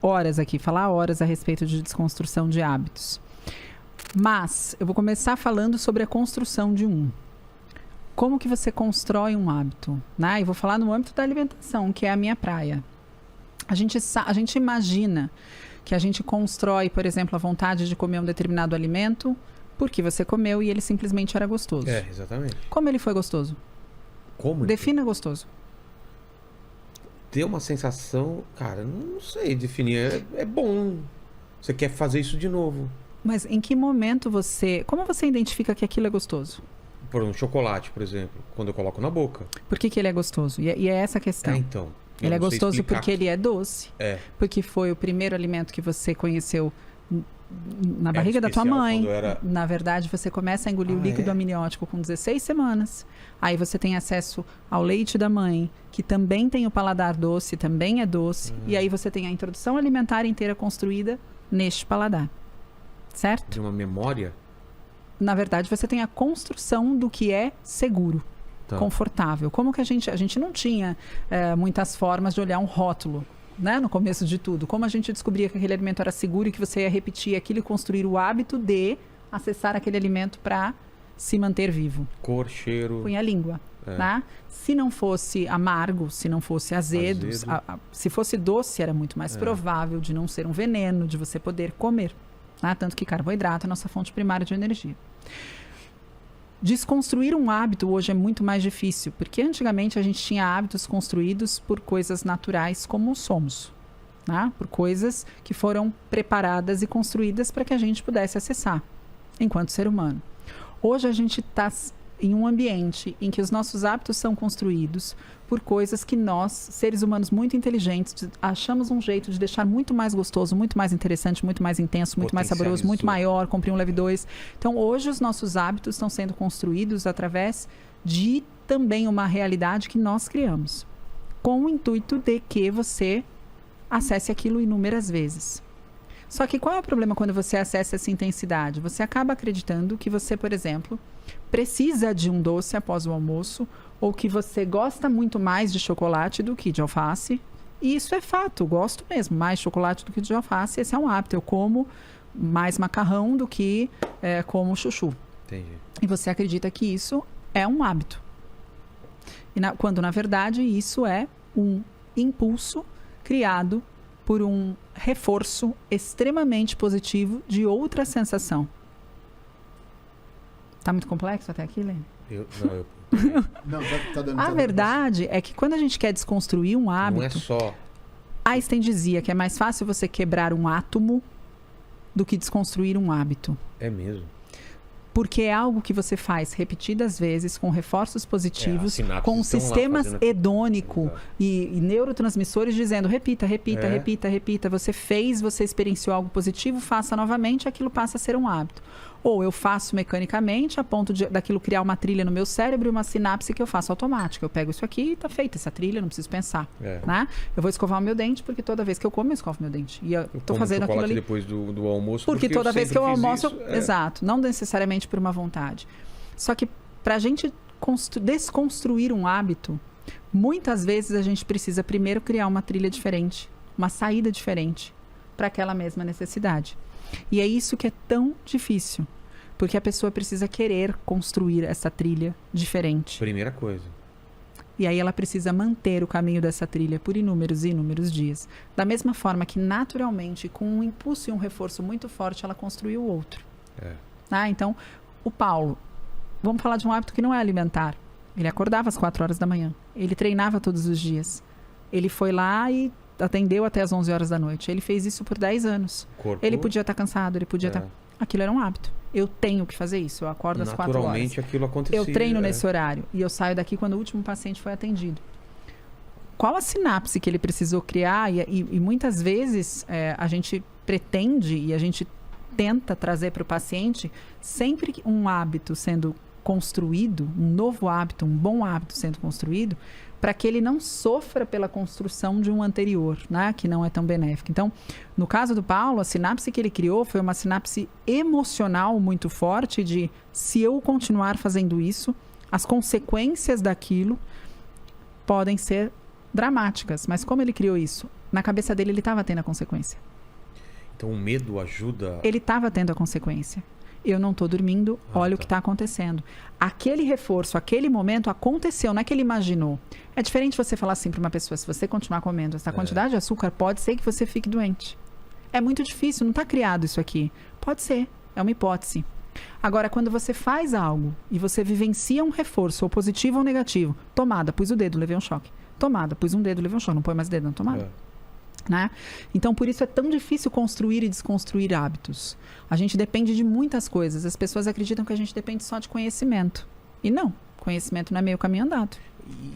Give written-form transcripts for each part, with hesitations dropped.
horas aqui, falar horas a respeito de desconstrução de hábitos. Mas eu vou começar falando sobre a construção de um. Como que você constrói um hábito? Né? E vou falar no âmbito da alimentação, que é a minha praia. A gente imagina que a gente constrói, por exemplo, a vontade de comer um determinado alimento porque você comeu e ele simplesmente era gostoso. É, exatamente. Como ele foi gostoso? Como? Defina gostoso. Ter uma sensação, cara, não sei definir. É bom. Você quer fazer isso de novo. Mas em que momento como você identifica que aquilo é gostoso? Por um chocolate, por exemplo, quando eu coloco na boca. Por que ele é gostoso? E é essa a questão. Então. Ele é gostoso porque ele é doce. É. Porque foi o primeiro alimento que você conheceu na barriga da tua mãe. Na verdade, você começa a engolir o líquido amniótico com 16 semanas. Aí você tem acesso ao leite da mãe, que também tem o paladar doce, também é doce. E aí você tem a introdução alimentar inteira construída neste paladar. Certo? De uma memória? Na verdade, você tem a construção do que é seguro, confortável. Como que a gente não tinha muitas formas de olhar um rótulo, né, no começo de tudo. Como a gente descobria que aquele alimento era seguro e que você ia repetir aquilo e construir o hábito de acessar aquele alimento para se manter vivo. Cor, cheiro. Punha a língua. Tá? Se não fosse amargo, se não fosse azedo. Se fosse doce, era muito mais provável de não ser um veneno, de você poder comer. Tá? Tanto que carboidrato é a nossa fonte primária de energia. Desconstruir um hábito hoje é muito mais difícil, porque antigamente a gente tinha hábitos construídos por coisas naturais como somos, né? Por coisas que foram preparadas e construídas para que a gente pudesse acessar enquanto ser humano. Hoje a gente está em um ambiente em que os nossos hábitos são construídos por coisas que nós, seres humanos muito inteligentes, achamos um jeito de deixar muito mais gostoso, muito mais interessante, muito mais intenso, muito mais saboroso, muito maior, compre um, leve dois. Então, hoje os nossos hábitos estão sendo construídos através de também uma realidade que nós criamos, com o intuito de que você acesse aquilo inúmeras vezes. Só que qual é o problema quando você acessa essa intensidade? Você acaba acreditando que você, por exemplo, precisa de um doce após o almoço, ou que você gosta muito mais de chocolate do que de alface. E isso é fato, gosto mesmo, mais de chocolate do que de alface. Esse é um hábito, eu como mais macarrão do que como chuchu. Entendi. E você acredita que isso é um hábito. Quando, na verdade, isso é um impulso criado por um reforço extremamente positivo de outra sensação. Tá muito complexo até aqui, Lene? Não, tá dando. A verdade é que quando a gente quer desconstruir um hábito... Não é só... Einstein dizia que é mais fácil você quebrar um átomo do que desconstruir um hábito. É mesmo? Porque é algo que você faz repetidas vezes, com reforços positivos, com um sistema hedônico e neurotransmissores dizendo repita, repita, repita, repita. Você fez, você experienciou algo positivo, faça novamente, aquilo passa a ser um hábito. Ou eu faço mecanicamente, a ponto daquilo criar uma trilha no meu cérebro e uma sinapse que eu faço automática. Eu pego isso aqui e está feita essa trilha, não preciso pensar. Né? Eu vou escovar o meu dente, porque toda vez que eu como, eu escovo meu dente. E eu estou fazendo aquilo ali depois do almoço. Porque toda vez que eu almoço, exato, não necessariamente por uma vontade. Só que para a gente desconstruir um hábito, muitas vezes a gente precisa primeiro criar uma trilha diferente, uma saída diferente para aquela mesma necessidade. E é isso que é tão difícil, porque a pessoa precisa querer construir essa trilha diferente. Primeira coisa. E aí ela precisa manter o caminho dessa trilha por inúmeros e inúmeros dias. Da mesma forma que, naturalmente, com um impulso e um reforço muito forte, ela construiu o outro. Então, o Paulo, vamos falar de um hábito que não é alimentar. Ele acordava às 4 horas da manhã. Ele treinava todos os dias. Ele foi lá e atendeu até as 11 horas da noite. Ele fez isso por 10 anos. Ele podia estar cansado, ele podia estar... Aquilo era um hábito. Eu tenho que fazer isso. Eu acordo às 4 horas. Naturalmente aquilo acontecia. Eu treino nesse horário. E eu saio daqui quando o último paciente foi atendido. Qual a sinapse que ele precisou criar? E muitas vezes a gente pretende e a gente tenta trazer para o paciente sempre um hábito sendo construído, um novo hábito, um bom hábito sendo construído, para que ele não sofra pela construção de um anterior, né, que não é tão benéfico. Então, no caso do Paulo, a sinapse que ele criou foi uma sinapse emocional muito forte de, se eu continuar fazendo isso, as consequências daquilo podem ser dramáticas. Mas como ele criou isso? Na cabeça dele, ele estava tendo a consequência. Então o medo ajuda... Ele estava tendo a consequência. Eu não estou dormindo, olha o que está acontecendo. Aquele reforço, aquele momento aconteceu, não é que ele imaginou. É diferente você falar assim para uma pessoa, se você continuar comendo essa quantidade de açúcar, pode ser que você fique doente. É muito difícil, não está criado isso aqui. Pode ser, é uma hipótese. Agora, quando você faz algo e você vivencia um reforço, ou positivo ou negativo, tomada, pus o dedo, levei um choque. Tomada, pus um dedo, levei um choque. Não põe mais dedo na tomada. Né? Então, por isso é tão difícil construir e desconstruir hábitos. A gente depende de muitas coisas. As pessoas acreditam que a gente depende só de conhecimento. E não, conhecimento não é meio caminho andado.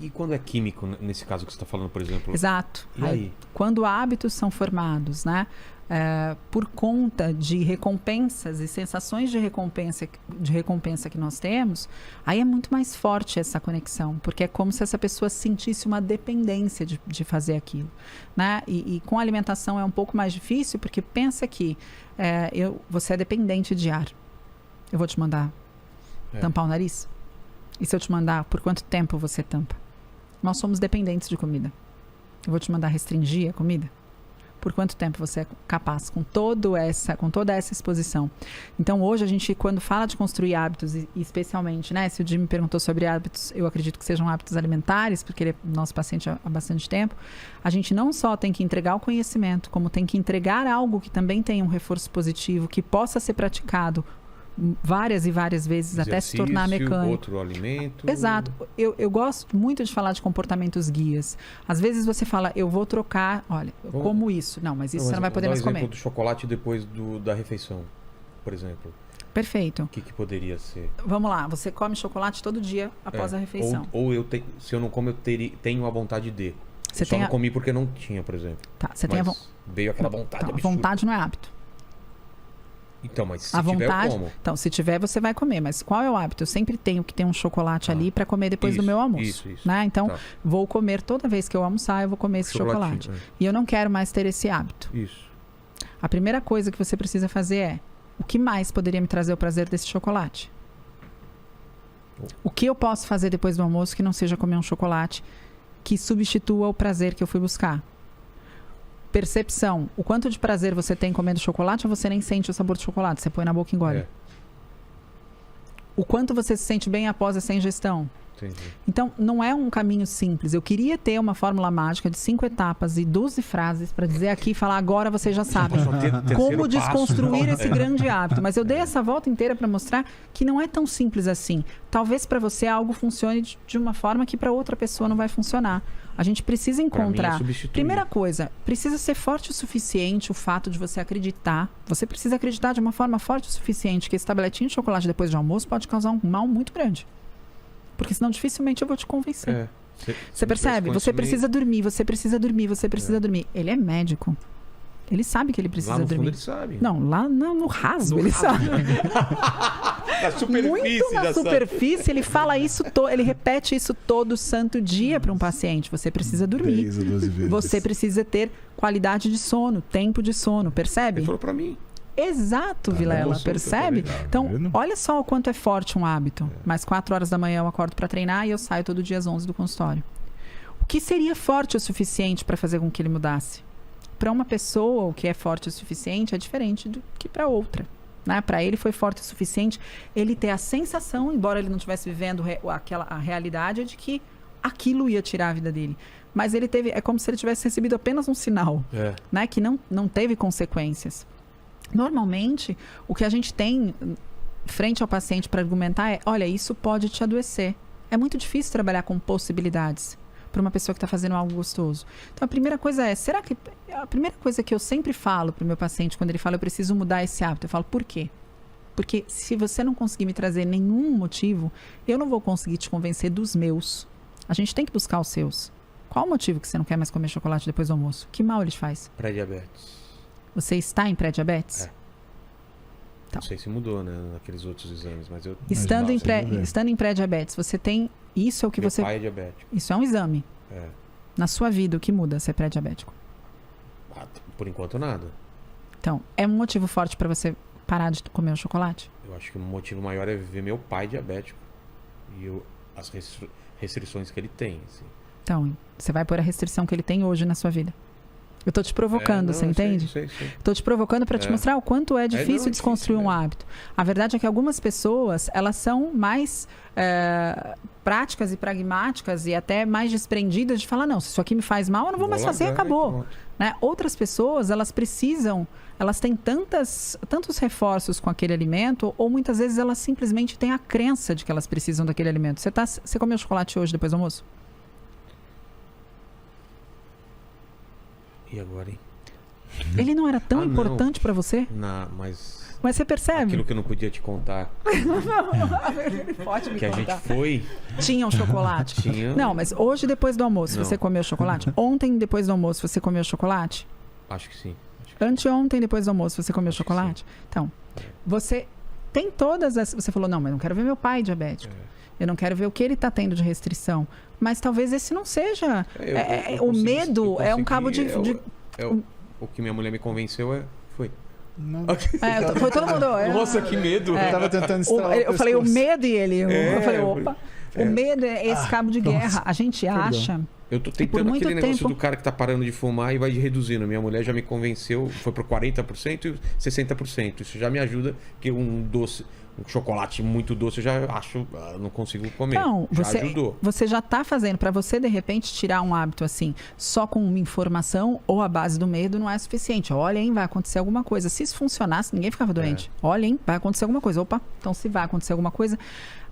E quando é químico, nesse caso que você está falando, por exemplo? Exato. E aí? Quando hábitos são formados, né? Por conta de recompensas e sensações de recompensa que nós temos, aí é muito mais forte essa conexão, porque é como se essa pessoa sentisse uma dependência de fazer aquilo, né? E com a alimentação é um pouco mais difícil, porque pensa que você é dependente de ar. Eu vou te mandar tampar o nariz? E se eu te mandar, por quanto tempo você tampa? Nós somos dependentes de comida. Eu vou te mandar restringir a comida? Por quanto tempo você é capaz com toda essa exposição? Então, hoje, a gente, quando fala de construir hábitos, e especialmente, né, se o Jim me perguntou sobre hábitos, eu acredito que sejam hábitos alimentares, porque ele é nosso paciente há bastante tempo, a gente não só tem que entregar o conhecimento, como tem que entregar algo que também tenha um reforço positivo, que possa ser praticado várias e várias vezes até se tornar mecânico. Outro alimento. Exato. Eu gosto muito de falar de comportamentos guias. Às vezes você fala, eu vou trocar, olha, eu como isso. Não, mas isso você não vai poder mais comer. Exemplo do chocolate depois da refeição, por exemplo. Perfeito. O que poderia ser? Vamos lá, você come chocolate todo dia após a refeição. Ou se eu não como, eu tenho a vontade de. Eu só não comi porque não tinha, por exemplo. Tá, você mas tem veio aquela vontade absurda. Vontade não é hábito. Então, mas se tiver, eu como. Então, se tiver, você vai comer. Mas qual é o hábito? Eu sempre tenho que ter um chocolate ali para comer depois do meu almoço. Isso. Né? Então, vou comer toda vez que eu almoçar, eu vou comer esse chocolate. E eu não quero mais ter esse hábito. Isso. A primeira coisa que você precisa fazer é: o que mais poderia me trazer o prazer desse chocolate? O que eu posso fazer depois do almoço que não seja comer um chocolate que substitua o prazer que eu fui buscar? Percepção. O quanto de prazer você tem comendo chocolate ou você nem sente o sabor de chocolate? Você põe na boca e engole. O quanto você se sente bem após essa ingestão? Entendi. Então, não é um caminho simples. Eu queria ter uma fórmula mágica de 5 etapas e 12 frases para dizer aqui e falar, agora você já sabe como desconstruir esse grande hábito. Mas eu dei essa volta inteira para mostrar que não é tão simples assim. Talvez para você algo funcione de uma forma que para outra pessoa não vai funcionar. A gente precisa encontrar. Primeira coisa, precisa ser forte o suficiente o fato de você acreditar. Você precisa acreditar de uma forma forte o suficiente que esse tabletinho de chocolate depois do almoço pode causar um mal muito grande. Porque senão dificilmente eu vou te convencer. Você percebe? Você precisa dormir, você precisa dormir, você precisa dormir. Ele é médico. Ele sabe que ele precisa dormir. Fundo ele sabe. Não, lá no raso ele sabe. Na superfície, muito na superfície, ele fala isso, ele repete isso todo santo dia para um paciente. Você precisa dormir. 10 ou 12 vezes. Você precisa ter qualidade de sono, tempo de sono, percebe? Ele falou para mim. Exato, Vilela, percebe? Então, olha só o quanto é forte um hábito. Mais 4 horas da manhã eu acordo para treinar e eu saio todo dia às 11 do consultório. O que seria forte o suficiente para fazer com que ele mudasse? Para uma pessoa, o que é forte o suficiente é diferente do que para outra. Né? Para ele foi forte o suficiente ele ter a sensação, embora ele não estivesse vivendo a realidade, de que aquilo ia tirar a vida dele. Mas ele teve, é como se ele tivesse recebido apenas um sinal, né? Que não teve consequências. Normalmente, o que a gente tem frente ao paciente para argumentar é: olha, isso pode te adoecer. É muito difícil trabalhar com possibilidades para uma pessoa que está fazendo algo gostoso. Então, a primeira coisa é, a primeira coisa que eu sempre falo para o meu paciente, quando ele fala, eu preciso mudar esse hábito, eu falo, por quê? Porque se você não conseguir me trazer nenhum motivo, eu não vou conseguir te convencer dos meus. A gente tem que buscar os seus. Qual o motivo que você não quer mais comer chocolate depois do almoço? Que mal ele te faz? Pré-diabetes. Você está em pré-diabetes? Não sei se mudou, né, naqueles outros exames, mas eu... Estando em pré-diabetes, você tem... Isso é o que Meu você... pai é diabético. Isso é um exame. Na sua vida, o que muda ser pré-diabético? Por enquanto, nada. Então, é um motivo forte para você parar de comer o chocolate? Eu acho que o motivo maior é ver meu pai diabético. E as restrições que ele tem, assim. Então, você vai pôr a restrição que ele tem hoje na sua vida. Eu tô te provocando, você entende? Sei. Tô te provocando para te mostrar o quanto é difícil desconstruir um mesmo. hábito. A verdade é que algumas pessoas, elas são mais práticas e pragmáticas e até mais desprendidas de falar, não, se isso aqui me faz mal, eu não vou mais fazer, acabou. Né? Outras pessoas, elas têm tantos reforços com aquele alimento, ou muitas vezes elas simplesmente têm a crença de que elas precisam daquele alimento. Você comeu chocolate hoje depois do almoço? E agora, hein? Ele não era tão importante para você? Não, mas você percebe? Aquilo que eu não podia te contar. Ele pode me que contar. A gente foi... Tinha um chocolate? Tinha. Não, mas hoje depois do almoço você comeu chocolate? Ontem depois do almoço você comeu chocolate? Acho que sim. Anteontem depois do almoço você comeu chocolate? Então, você tem todas as... Você falou, não, mas eu não quero ver meu pai diabético. Eu não quero ver o que ele está tendo de restrição. Mas talvez esse não seja... o medo é um cabo de... O que minha mulher me convenceu foi... Não. Foi todo mundo... Nossa, que medo! Eu tava tentando instalar eu falei, o medo e ele... Eu falei, opa... O medo é esse cabo de guerra. A gente acha... Eu tô tentando aquele negócio do cara que tá parando de fumar e vai reduzindo. Minha mulher já me convenceu, foi pro 40% e 60%. Isso já me ajuda, porque um chocolate muito doce eu já acho, não consigo comer. Não, você já tá fazendo. Para você, de repente, tirar um hábito assim, só com uma informação ou a base do medo não é suficiente. Olha, hein, vai acontecer alguma coisa. Se isso funcionasse, ninguém ficava doente. Olha, hein, vai acontecer alguma coisa. Opa, então se vai acontecer alguma coisa...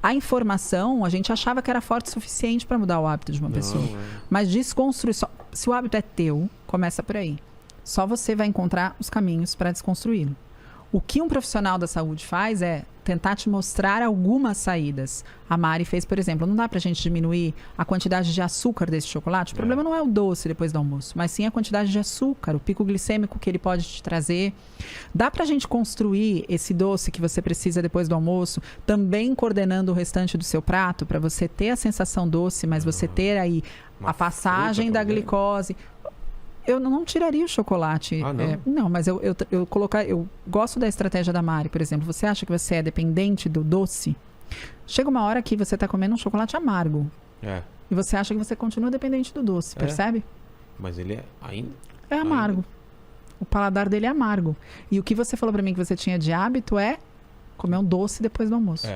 A informação, a gente achava que era forte o suficiente para mudar o hábito de uma pessoa. Mas desconstruir... Se o hábito é teu, começa por aí. Só você vai encontrar os caminhos para desconstruí-lo. O que um profissional da saúde faz é tentar te mostrar algumas saídas. A Mari fez, por exemplo, não dá pra gente diminuir a quantidade de açúcar desse chocolate. O problema não é o doce depois do almoço, mas sim a quantidade de açúcar, o pico glicêmico que ele pode te trazer. Dá pra gente construir esse doce que você precisa depois do almoço, também coordenando o restante do seu prato, para você ter a sensação doce, mas você ter aí a passagem da glicose. Eu não tiraria o chocolate. Não, mas eu gosto da estratégia da Mari, por exemplo. Você acha que você é dependente do doce? Chega uma hora que você está comendo um chocolate amargo. E você acha que você continua dependente do doce, percebe? Mas ele é ainda... É amargo. O paladar dele é amargo. E o que você falou para mim que você tinha de hábito é comer um doce depois do almoço.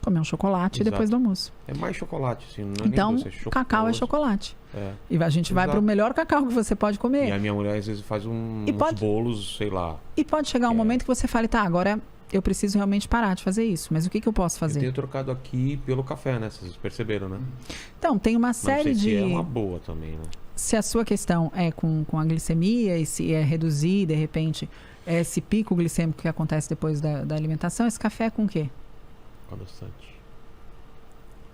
Comer um chocolate depois do almoço. É mais chocolate, assim, não é então, nem doce, cacau é chocolate. E a gente vai para o melhor cacau que você pode comer. E a minha mulher às vezes faz uns bolos, sei lá. E pode chegar um momento que você fale, tá, agora eu preciso realmente parar de fazer isso. Mas o que eu posso fazer? Eu tenho trocado aqui pelo café, né? Vocês perceberam, né? Então, tem uma série de... Se é uma boa também, né? Se a sua questão é com a glicemia e se é reduzir, de repente, esse pico glicêmico que acontece depois da alimentação, esse café é com o quê? Adoçante.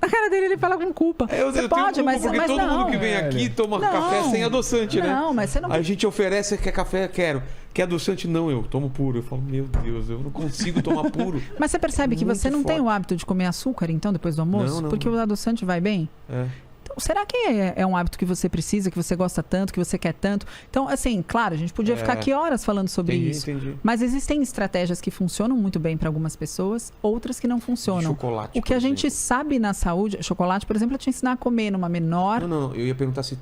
A cara dele, ele fala com culpa. Você pode, mas todo não. Mundo que vem aqui toma café sem adoçante, né? Não, mas você não... A gente oferece, quer café, quero. Quer adoçante? Não, eu tomo puro. Eu falo, meu Deus, eu não consigo tomar puro. Mas você percebe que você não tem o hábito de comer açúcar, então, depois do almoço? Não. Porque o adoçante vai bem? Então, será que é um hábito que você precisa, que você gosta tanto, que você quer tanto? Então, assim, claro, a gente podia ficar aqui horas falando sobre isso. Entendi. Mas existem estratégias que funcionam muito bem para algumas pessoas, outras que não funcionam. Chocolate, o que a gente sabe na saúde... Chocolate, por exemplo, é te ensinar a comer numa menor... Não. Eu ia perguntar se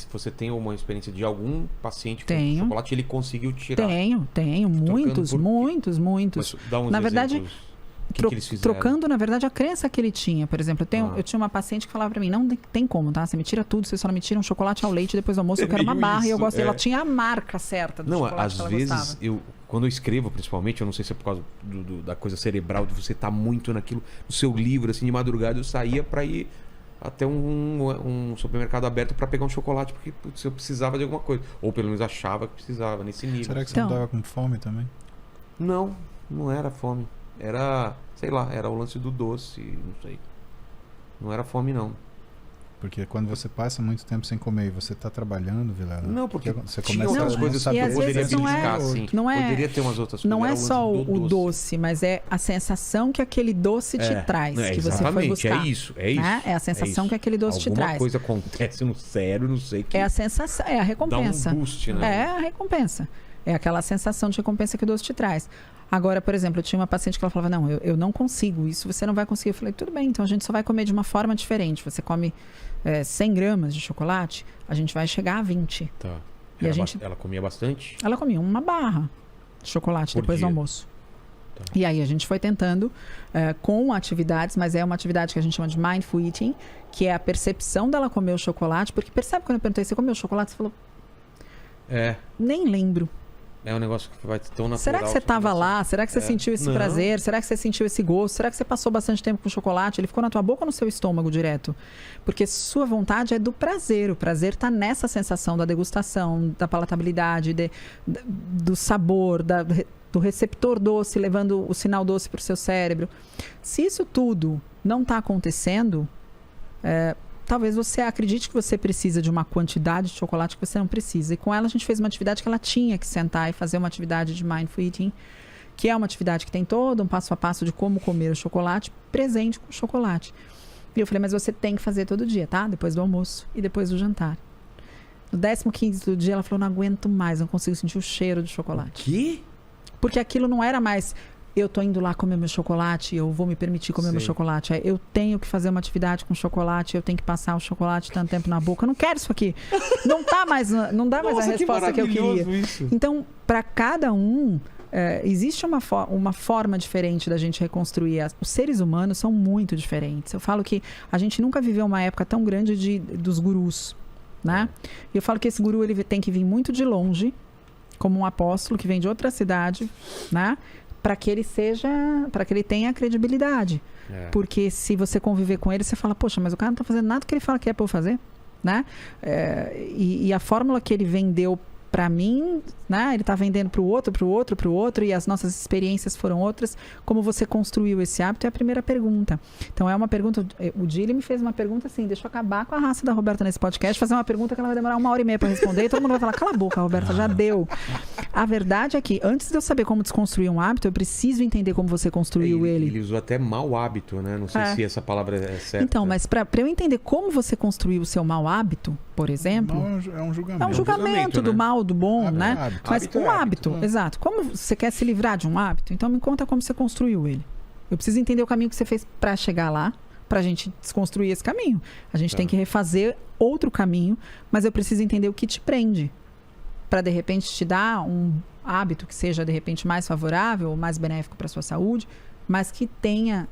você tem uma experiência de algum paciente com chocolate ele conseguiu tirar. Tenho. Muitos. Mas dá uns na verdade... exemplos. Que eles fizeram? Trocando, na verdade, a crença que ele tinha. Por exemplo, eu tinha uma paciente que falava pra mim, não tem como, tá? Você me tira tudo, você só não me tira um chocolate ao leite depois do almoço, eu quero uma barra e eu gosto. Ela tinha a marca certa do chocolate que ela gostava. Às vezes, quando eu escrevo, principalmente, eu não sei se é por causa da coisa cerebral, de você estar muito naquilo, no seu livro, assim, de madrugada, eu saía pra ir até um supermercado aberto pra pegar um chocolate, porque putz, eu precisava de alguma coisa. Ou pelo menos achava que precisava, nesse nível. Será que você não tava com fome também? Não era fome. Era, sei lá, era o lance do doce, não sei. Não era fome, não. Porque quando você passa muito tempo sem comer e você está trabalhando, Vilela... Não, porque você tinha outras coisas que eu poderia beliscar, assim. Poderia ter umas outras coisas. Não é só o doce, mas é a sensação que aquele doce te traz, que você foi buscar. É isso. Né? É a sensação que aquele doce te traz. Alguma coisa acontece no cérebro, não sei que... É a sensação, é a recompensa. Dá um boost, né? É a recompensa. É aquela sensação de recompensa que o doce te traz. Agora, por exemplo, eu tinha uma paciente que ela falava, não, eu não consigo, isso você não vai conseguir. Eu falei, tudo bem, então a gente só vai comer de uma forma diferente. Você come 100 gramas de chocolate, a gente vai chegar a 20. Tá. E ela comia bastante? Ela comia uma barra de chocolate Por depois dia. do almoço. Tá. E aí a gente foi tentando com atividades, mas é uma atividade que a gente chama de mindful eating, que é a percepção dela comer o chocolate, porque percebe quando eu perguntei, você comeu chocolate? Você falou, nem lembro. É um negócio que vai tão natural. Será que você estava lá? Será que você sentiu esse prazer? Será que você sentiu esse gosto? Será que você passou bastante tempo com o chocolate? Ele ficou na tua boca ou no seu estômago direto? Porque sua vontade é do prazer. O prazer está nessa sensação da degustação, da palatabilidade, do sabor, do receptor doce, levando o sinal doce para o seu cérebro. Se isso tudo não está acontecendo, talvez você acredite que você precisa de uma quantidade de chocolate que você não precisa. E com ela a gente fez uma atividade que ela tinha que sentar e fazer uma atividade de mindful eating, que é uma atividade que tem todo um passo a passo de como comer o chocolate, presente com o chocolate. E eu falei, mas você tem que fazer todo dia, tá? Depois do almoço e depois do jantar. No 15º dia ela falou, não aguento mais, não consigo sentir o cheiro de chocolate. Que? Porque aquilo não era mais... Eu tô indo lá comer meu chocolate, eu vou me permitir comer meu chocolate. Eu tenho que fazer uma atividade com chocolate, eu tenho que passar o chocolate tanto tempo na boca. Eu não quero isso aqui. Não dá mais a resposta que eu queria. Isso. Então, para cada um, existe uma forma diferente da gente reconstruir. Os seres humanos são muito diferentes. Eu falo que a gente nunca viveu uma época tão grande dos gurus, né? E eu falo que esse guru ele tem que vir muito de longe, como um apóstolo que vem de outra cidade, né? Para que ele tenha credibilidade. Porque se você conviver com ele, você fala, poxa, mas o cara não está fazendo nada que ele fala que é para eu fazer, né? E a fórmula que ele vendeu para mim, né? Ele está vendendo para o outro, e as nossas experiências foram outras. Como você construiu esse hábito é a primeira pergunta. Então, é uma pergunta... O Dili me fez uma pergunta assim, deixa eu acabar com a raça da Roberta nesse podcast, fazer uma pergunta que ela vai demorar 1h30 para responder, e todo mundo vai falar, cala a boca, Roberta, já deu. A verdade é que, antes de eu saber como desconstruir um hábito, eu preciso entender como você construiu ele. Ele usou até mau hábito, né? Não sei se essa palavra é certa. Então, mas para eu entender como você construiu o seu mau hábito, por exemplo... É um julgamento. É um julgamento do mal, do bom, né? Hábito. Mas um hábito, exato. Como você quer se livrar de um hábito, então me conta como você construiu ele. Eu preciso entender o caminho que você fez para chegar lá, para a gente desconstruir esse caminho. A gente tem que refazer outro caminho, mas eu preciso entender o que te prende, para de repente te dar um hábito que seja de repente mais favorável ou mais benéfico para a sua saúde, mas que tenha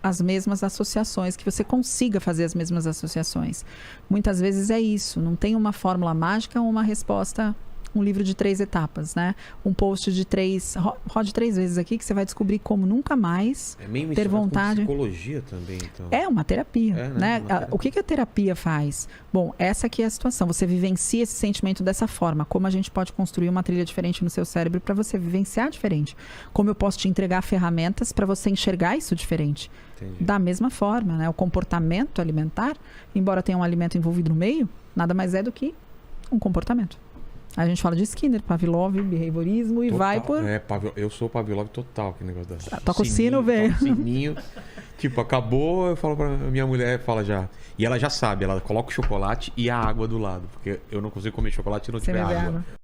as mesmas associações, que você consiga fazer as mesmas associações. Muitas vezes é isso, não tem uma fórmula mágica ou uma resposta, um livro de 3 etapas, né? Um post de 3, rode 3 vezes aqui que você vai descobrir como nunca mais ter vontade. Com psicologia também, então. É uma terapia, né? O que a terapia faz? Bom, essa aqui é a situação. Você vivencia esse sentimento dessa forma. Como a gente pode construir uma trilha diferente no seu cérebro para você vivenciar diferente? Como eu posso te entregar ferramentas para você enxergar isso diferente? Entendi. Da mesma forma, né? O comportamento alimentar, embora tenha um alimento envolvido no meio, nada mais é do que um comportamento. A gente fala de Skinner, Pavlov, behaviorismo e vai por... Eu sou Pavlov total, que negócio da... Toca o sino, velho. Toca o sininho. Tipo, acabou, eu falo pra minha mulher, fala já... E ela já sabe, ela coloca o chocolate e a água do lado. Porque eu não consigo comer chocolate se não tiver água.